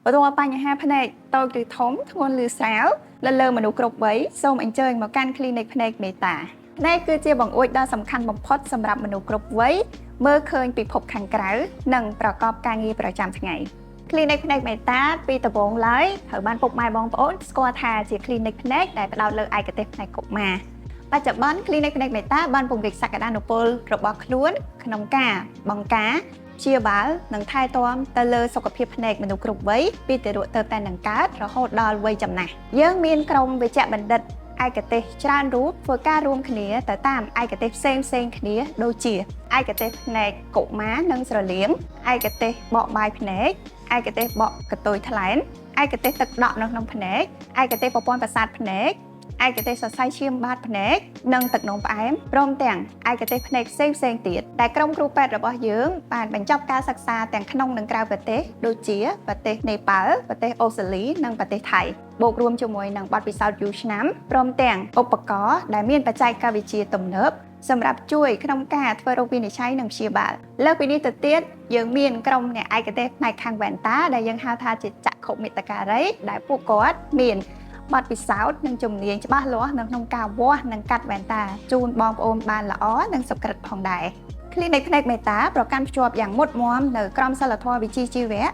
បើទោះបញ្ហាភ្នែកតូចឬធំធ្ងន់ឬស្រាលលើមនុស្សគ្រប់វ័យសូមអញ្ជើញមកកាន់ Clinic ភ្នែកមេតា ភ្នែកគឺជាបង្អួចដ៏សំខាន់បំផុតសម្រាប់មនុស្សគ្រប់វ័យមើលឃើញពិភពខាងក្រៅនិងប្រកបការងារប្រចាំថ្ងៃ Clinic ភ្នែកមេតាពីដំបូងឡើយត្រូវបានពុកម៉ែបងប្អូនស្គាល់ថាជា Clinic ភ្នែកដែលផ្ដោតលើឯកទេសផ្នែកកុមារបច្ចុប្បន្ន Clinic ភ្នែកមេតាបានពង្រីកសក្តានុពលរបស់ខ្លួនក្នុងការបង្ការព្យាបាលនិងថែទាំទៅលើសុខភាពភ្នែកមនុស្សគ្រប់វ័យពីទារកទៅតែនឹងកើតរហូតដល់វ័យចំណាស់យើងមានក្រុមវេជ្ជបណ្ឌិតឯកទេសច្រើនរូបធ្វើការរួមគ្នាទៅតាមឯកទេសផ្សេងគ្នាដូចជាឯកទេសភ្នែកកុមារនិងស្រលៀងឯកទេសបកបាយភ្នែកឯកទេសបកកតុយថ្លែនឯកទេសទឹកដក់នៅក្នុងភ្នែកឯកទេសប្រព័ន្ធប្រសាទភ្នែកឯកទេសសរសៃឈាមបាតភ្នែកនិងទឹកនោមផ្អែមព្រមទាំងឯកទេសភ្នែកផ្សេងទៀតដែលក្រុមគ្រូពេទ្យរបស់យើងបានបញ្ចប់ការសិក្សាទាំងក្នុងនិងក្រៅប្រទេសដូចជាប្រទេសនេប៉ាល់ប្រទេសអូស្ត្រាលីនិងប្រទេសថៃបូករួមជាមួយនឹងបទពិសោធន៍យូរឆ្នាំព្រមទាំងឧបករណ៍ដែលមានបច្ចេកវិទ្យាទំនើបសម្រាប់ជួយក្នុងការធ្វើរោគវិនិច្ឆ័យនិងព្យាបាលលើសពីនេះទៅទៀតយើងមានក្រុមអ្នកឯកទេសផ្នែកខាងវ៉ែនតាដែលយើងហៅថាជាចក្ខុមិត្តការីដែលពួកគាត់មានបទពិសោធន៍និងជំនាញច្បាស់លាស់នៅក្នុងការវាស់និងកាត់វ៉ែនតាជូនបងប្អូនបានល្អនិងសុក្រិតផងដែរ Clinic ភ្នែកមេតាប្រកាន់ភ្ជាប់យ៉ាងមុតមាំនៅក្រមសីលធម៌វិជ្ជាជីវៈ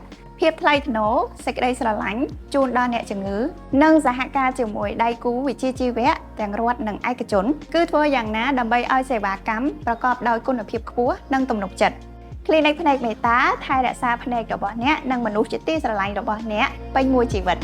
ភាពថ្លៃថ្នូរសេចក្តីស្រឡាញ់ជូនដល់អ្នកជំងឺនិងសហការជាមួយដៃគូវិជ្ជាជីវៈទាំងរដ្ឋនិងឯកជនគឺធ្វើយ៉ាងណាដើម្បីឲ្យសេវាកម្មប្រកបដោយគុណភាពខ្ពស់និងទំនុកចិត្ត Clinic ភ្នែកមេតាថែរក្សាភ្នែករបស់អ្នកនិងមនុស្សជាទីស្រឡាញ់របស់អ្នកពេញមួយជីវិត